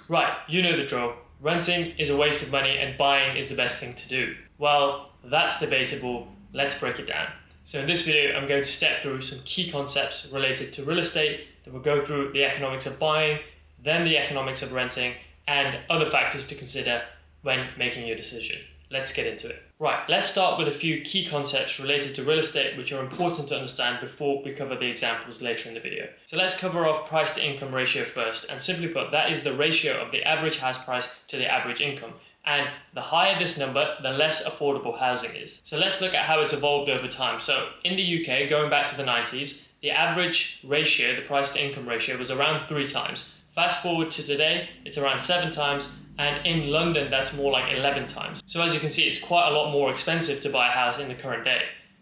Right, you know the drill. Renting is a waste of money and buying is the best thing to do. Well, that's debatable. Let's break it down. So in this video, I'm going to step through some key concepts related to real estate. Then we'll go through the economics of buying, then the economics of renting, and other factors to consider when making your decision. Let's get into it. Right, let's start with a few key concepts related to real estate which are important to understand before we cover the examples later in the video. So let's cover off price to income ratio first, and simply put, that is the ratio of the average house price to the average income. And the higher this number, the less affordable housing is. So let's look at how it's evolved over time. So in the UK, going back to the 90s, the average ratio, the price to income ratio, was around 3 times. Fast forward to today, it's around 7 times, and in London, that's more like 11 times. So as you can see, it's quite a lot more expensive to buy a house in the current day.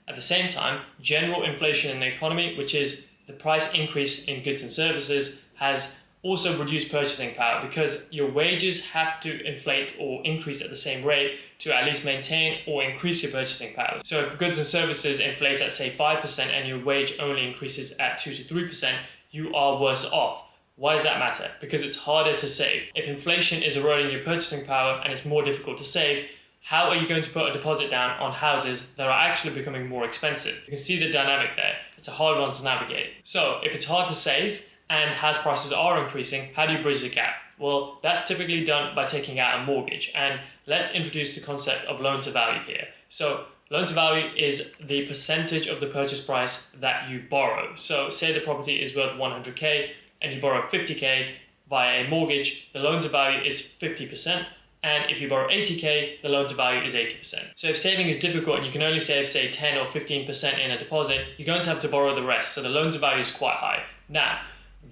At the same time, general inflation in the economy, which is the price increase in goods and services, has also reduced purchasing power because your wages have to inflate or increase at the same rate to at least maintain or increase your purchasing power. So if goods and services inflate at say 5% and your wage only increases at 2 to 3%, you are worse off. Why does that matter? Because it's harder to save. If inflation is eroding your purchasing power and it's more difficult to save, how are you going to put a deposit down on houses that are actually becoming more expensive? You can see the dynamic there. It's a hard one to navigate. So if it's hard to save and house prices are increasing, how do you bridge the gap? Well, that's typically done by taking out a mortgage. And let's introduce the concept of loan to value here. So loan to value is the percentage of the purchase price that you borrow. So say the property is worth 100k, and you borrow 50k via a mortgage, the loan to value is 50%. And if you borrow 80k, the loan to value is 80%. So if saving is difficult and you can only save, say, 10 or 15% in a deposit, you're going to have to borrow the rest. So the loan to value is quite high. Now,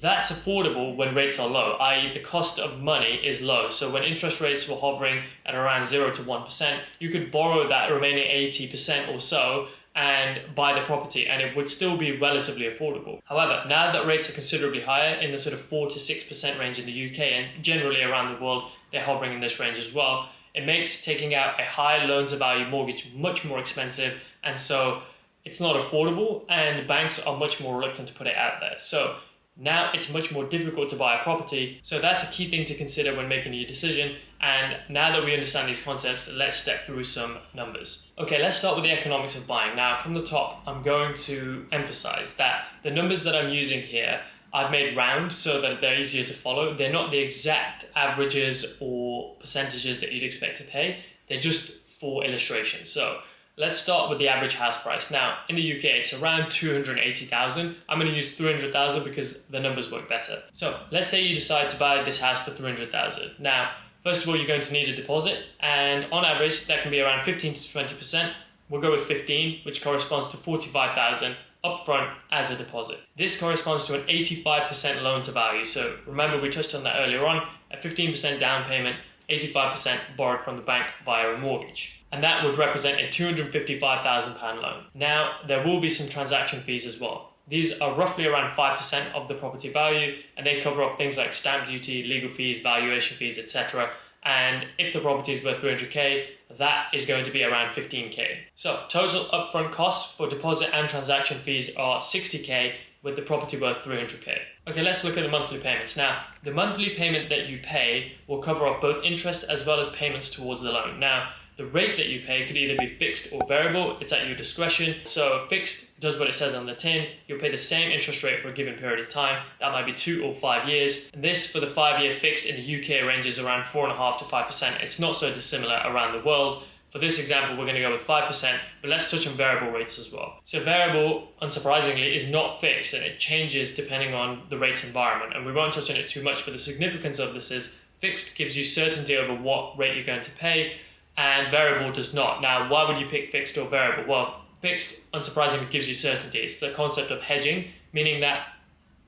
that's affordable when rates are low, i.e. the cost of money is low. So when interest rates were hovering at around 0 to 1%, you could borrow that remaining 80% or so and buy the property, and it would still be relatively affordable. However, now that rates are considerably higher, in the sort of 4 to 6% range in the UK, and generally around the world they're hovering in this range as well, it makes taking out a high loan to value mortgage much more expensive, and so it's not affordable, and banks are much more reluctant to put it out there. So now it's much more difficult to buy a property. So that's a key thing to consider when making your decision. And now that we understand these concepts, let's step through some numbers. Okay, let's start with the economics of buying. Now, from the top, I'm going to emphasize that the numbers that I'm using here, I've made round so that they're easier to follow. They're not the exact averages or percentages that you'd expect to pay. They're just for illustration. So let's start with the average house price. Now, in the UK, it's around 280,000. I'm going to use 300,000 because the numbers work better. So let's say you decide to buy this house for 300,000. Now, first of all, you're going to need a deposit, and on average, that can be around 15 to 20%. We'll go with 15, which corresponds to 45,000 upfront as a deposit. This corresponds to an 85% loan to value. So remember, we touched on that earlier on, a 15% down payment, 85% borrowed from the bank via a mortgage. And that would represent a £255,000 loan. Now, there will be some transaction fees as well. These are roughly around 5% of the property value, and they cover off things like stamp duty, legal fees, valuation fees, etc. And if the property is worth 300k, that is going to be around 15k. So total upfront costs for deposit and transaction fees are 60k, with the property worth 300k. Okay, let's look at the monthly payments. Now, the monthly payment that you pay will cover off both interest as well as payments towards the loan. Now, the rate that you pay could either be fixed or variable. It's at your discretion. So fixed does what it says on the tin. You'll pay the same interest rate for a given period of time. That might be 2 or 5 years. And this, for the 5-year fixed in the UK, ranges around 4.5% to 5%. It's not so dissimilar around the world. For this example, we're going to go with 5%, but let's touch on variable rates as well. So variable, unsurprisingly, is not fixed, and it changes depending on the rate environment. And we won't touch on it too much, but the significance of this is fixed gives you certainty over what rate you're going to pay, and variable does not. Now, why would you pick fixed or variable? Well, fixed, unsurprisingly, gives you certainty. It's the concept of hedging, meaning that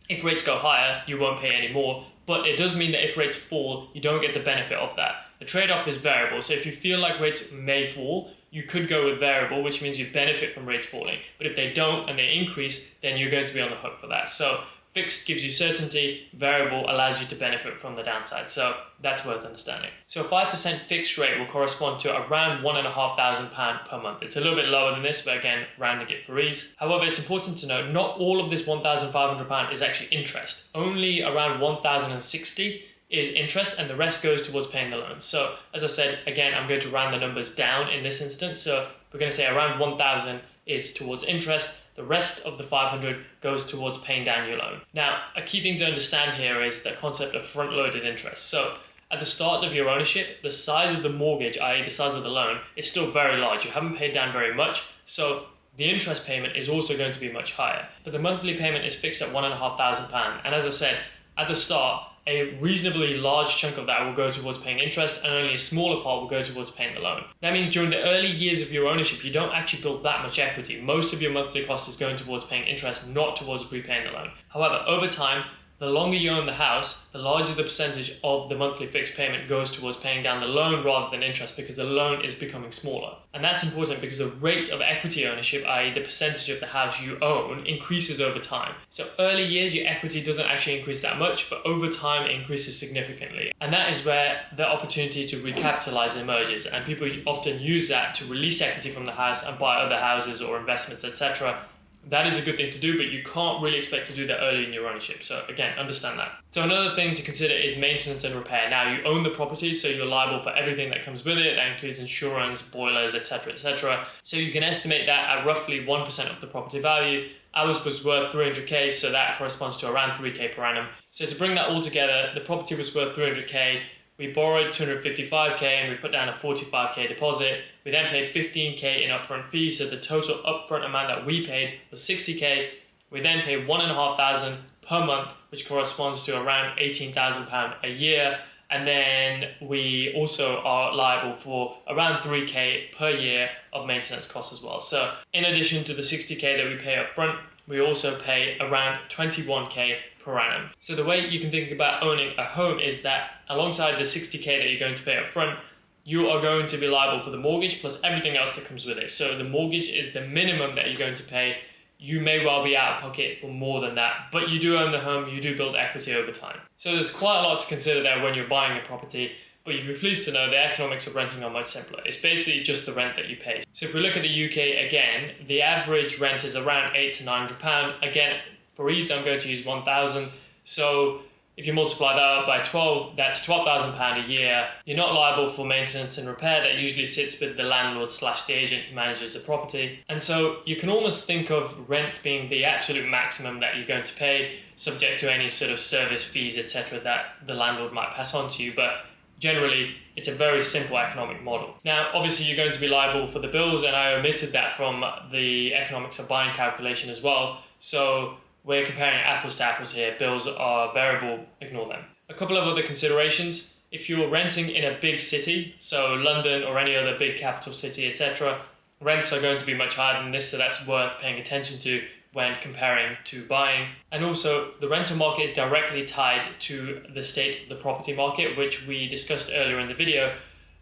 if rates go higher, you won't pay any more, but it does mean that if rates fall, you don't get the benefit of that. The trade-off is variable, so if you feel like rates may fall, you could go with variable, which means you benefit from rates falling. But if they don't and they increase, then you're going to be on the hook for that. So fixed gives you certainty, variable allows you to benefit from the downside. So that's worth understanding. So a 5% fixed rate will correspond to around £1,500 per month. It's a little bit lower than this, but again, rounding it for ease. However, it's important to note, not all of this £1,500 is actually interest. Only around £1,060 is interest and the rest goes towards paying the loan. So as I said, again, I'm going to round the numbers down in this instance. So we're going to say around 1,000 is towards interest. The rest of the 500 goes towards paying down your loan. Now, a key thing to understand here is the concept of front-loaded interest. So at the start of your ownership, the size of the mortgage, i.e. the size of the loan, is still very large. You haven't paid down very much. So the interest payment is also going to be much higher. But the monthly payment is fixed at £1,500. And as I said, at the start, a reasonably large chunk of that will go towards paying interest and only a smaller part will go towards paying the loan. That means during the early years of your ownership, you don't actually build that much equity. Most of your monthly cost is going towards paying interest, not towards repaying the loan. However, over time, the longer you own the house, the larger the percentage of the monthly fixed payment goes towards paying down the loan rather than interest, because the loan is becoming smaller. And that's important because the rate of equity ownership, i.e. the percentage of the house you own, increases over time. So early years, your equity doesn't actually increase that much, but over time it increases significantly. And that is where the opportunity to recapitalize emerges. And people often use that to release equity from the house and buy other houses or investments, etc. That is a good thing to do, but you can't really expect to do that early in your ownership. So again, understand that. So another thing to consider is maintenance and repair. Now, you own the property, so you're liable for everything that comes with it. That includes insurance, boilers, etc., etc. So you can estimate that at roughly 1% of the property value. Ours was worth 300k, so that corresponds to around 3k per annum. So to bring that all together, the property was worth 300k. We borrowed 255k and we put down a 45k deposit. We then paid 15k in upfront fees, so the total upfront amount that we paid was 60k. We then paid £1,500 per month, which corresponds to around £18,000 a year. And then we also are liable for around 3k per year of maintenance costs as well. So in addition to the 60k that we pay up front, we also pay around 21k per annum. So the way you can think about owning a home is that alongside the 60k that you're going to pay up front, you are going to be liable for the mortgage plus everything else that comes with it. So the mortgage is the minimum that you're going to pay. You may well be out of pocket for more than that, but you do own the home, you do build equity over time. So there's quite a lot to consider there when you're buying a property, but you'd be pleased to know the economics of renting are much simpler. It's basically just the rent that you pay. So if we look at the UK again, the average rent is around £800 to £900. Again, for ease, I'm going to use 1,000. So if you multiply that out by 12, that's £12,000 a year. You're not liable for maintenance and repair. That usually sits with the landlord / the agent who manages the property. And so you can almost think of rent being the absolute maximum that you're going to pay, subject to any sort of service fees, etc. that the landlord might pass on to you. But generally, it's a very simple economic model. Now, obviously, you're going to be liable for the bills, and I omitted that from the economics of buying calculation as well. So we're comparing apples to apples here. Bills are variable, ignore them. A couple of other considerations. If you're renting in a big city, so London or any other big capital city, etc., rents are going to be much higher than this, so that's worth paying attention to when comparing to buying. And also, the rental market is directly tied to the state of the property market, which we discussed earlier in the video.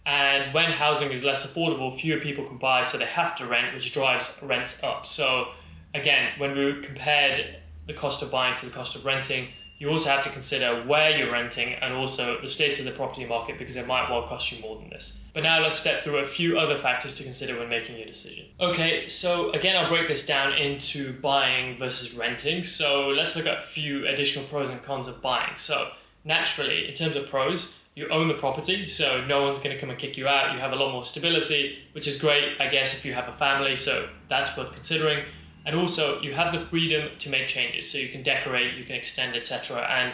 And when housing is less affordable, fewer people can buy, so they have to rent, which drives rents up. So again, when we compared the cost of buying to the cost of renting, you also have to consider where you're renting and also the state of the property market, because it might well cost you more than this. But now let's step through a few other factors to consider when making your decision. Okay, so again, I'll break this down into buying versus renting. So let's look at a few additional pros and cons of buying. So naturally, in terms of pros, you own the property, so no one's going to come and kick you out. You have a lot more stability, which is great, I guess, if you have a family, so that's worth considering. And also, you have the freedom to make changes, so you can decorate, you can extend, etc. And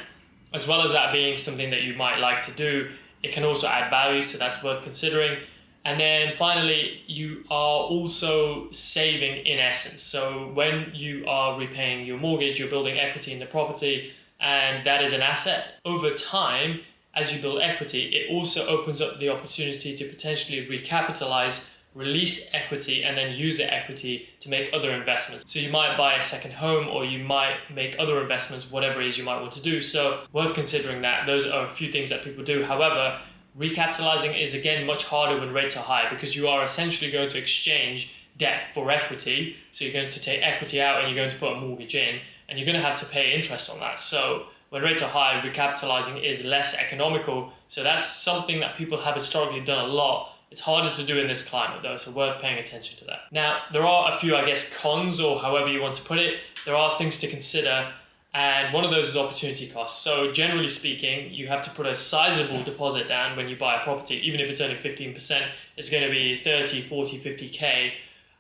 as well as that being something that you might like to do, it can also add value, so that's worth considering. And then finally, you are also saving in essence. So when you are repaying your mortgage, you're building equity in the property, and that is an asset. Over time, as you build equity, it also opens up the opportunity to potentially recapitalize, release equity, and then use the equity to make other investments. So you might buy a second home, or you might make other investments, whatever it is you might want to do. So worth considering that. Those are a few things that people do. However, recapitalizing is again much harder when rates are high, because you are essentially going to exchange debt for equity. So you're going to take equity out and you're going to put a mortgage in, and you're going to have to pay interest on that. So when rates are high, recapitalizing is less economical. So that's something that people have historically done a lot. It's harder to do in this climate though, so worth paying attention to that. Now, there are a few, I guess, cons, or however you want to put it. There are things to consider, And one of those is opportunity costs. So generally speaking, you have to put a sizable deposit down when you buy a property. Even if it's only 15%, it's going to be 30, 40, 50K.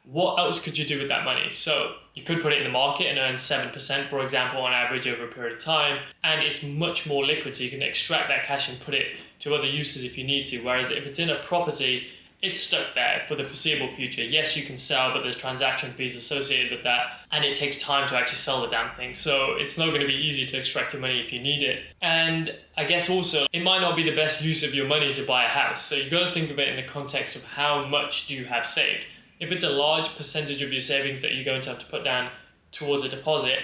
What else could you do with that money? So you could put it in the market and earn 7%, for example, on average over a period of time. And it's much more liquid, so you can extract that cash and put it to other uses if you need to. Whereas if it's in a property, it's stuck there for the foreseeable future. Yes, you can sell, but there's transaction fees associated with that, and it takes time to actually sell the damn thing. So it's not going to be easy to extract your money if you need it. And I guess also, it might not be the best use of your money to buy a house. So you've got to think of it in the context of how much do you have saved. If it's a large percentage of your savings that you're going to have to put down towards a deposit,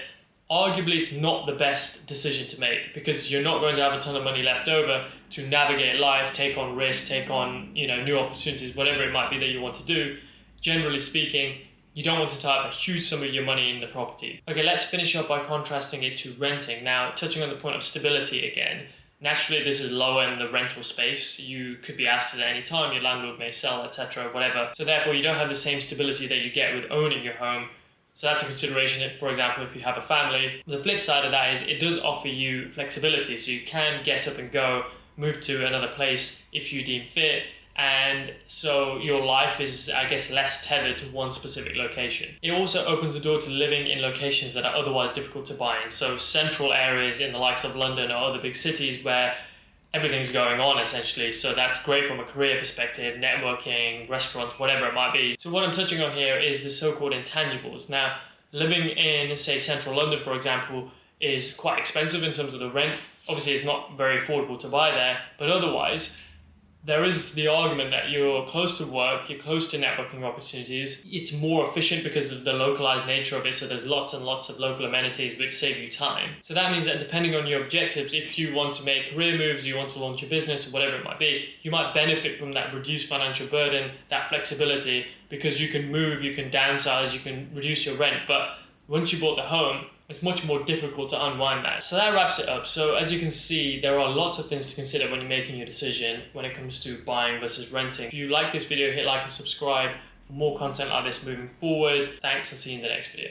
arguably it's not the best decision to make, because you're not going to have a ton of money left over to navigate life, take on risk, take on new opportunities, whatever it might be that you want to do. Generally speaking, you don't want to tie up a huge sum of your money in the property. Okay, let's finish up by contrasting it to renting. Now, touching on the point of stability again, naturally this is lower in the rental space. You could be ousted at any time, your landlord may sell, etc., whatever. So therefore you don't have the same stability that you get with owning your home. So that's a consideration, for example, if you have a family. The flip side of that is it does offer you flexibility. So you can get up and go, move to another place if you deem fit. And so your life is, I guess, less tethered to one specific location. It also opens the door to living in locations that are otherwise difficult to buy in. So central areas in the likes of London or other big cities where everything's going on essentially. So that's great from a career perspective, networking, restaurants, whatever it might be. So what I'm touching on here is the so-called intangibles. Now, living in, say, central London, for example, is quite expensive in terms of the rent. Obviously, it's not very affordable to buy there, but otherwise, there is the argument that you're close to work, you're close to networking opportunities. It's more efficient because of the localized nature of it, so there's lots and lots of local amenities which save you time. So that means that depending on your objectives, if you want to make career moves, you want to launch a business, or whatever it might be, you might benefit from that reduced financial burden, that flexibility, because you can move, you can downsize, you can reduce your rent. But once you bought the home, it's much more difficult to unwind that. So that wraps it up. So as you can see, there are lots of things to consider when you're making your decision when it comes to buying versus renting. If you like this video, hit like and subscribe for more content like this moving forward. Thanks, and see you in the next video.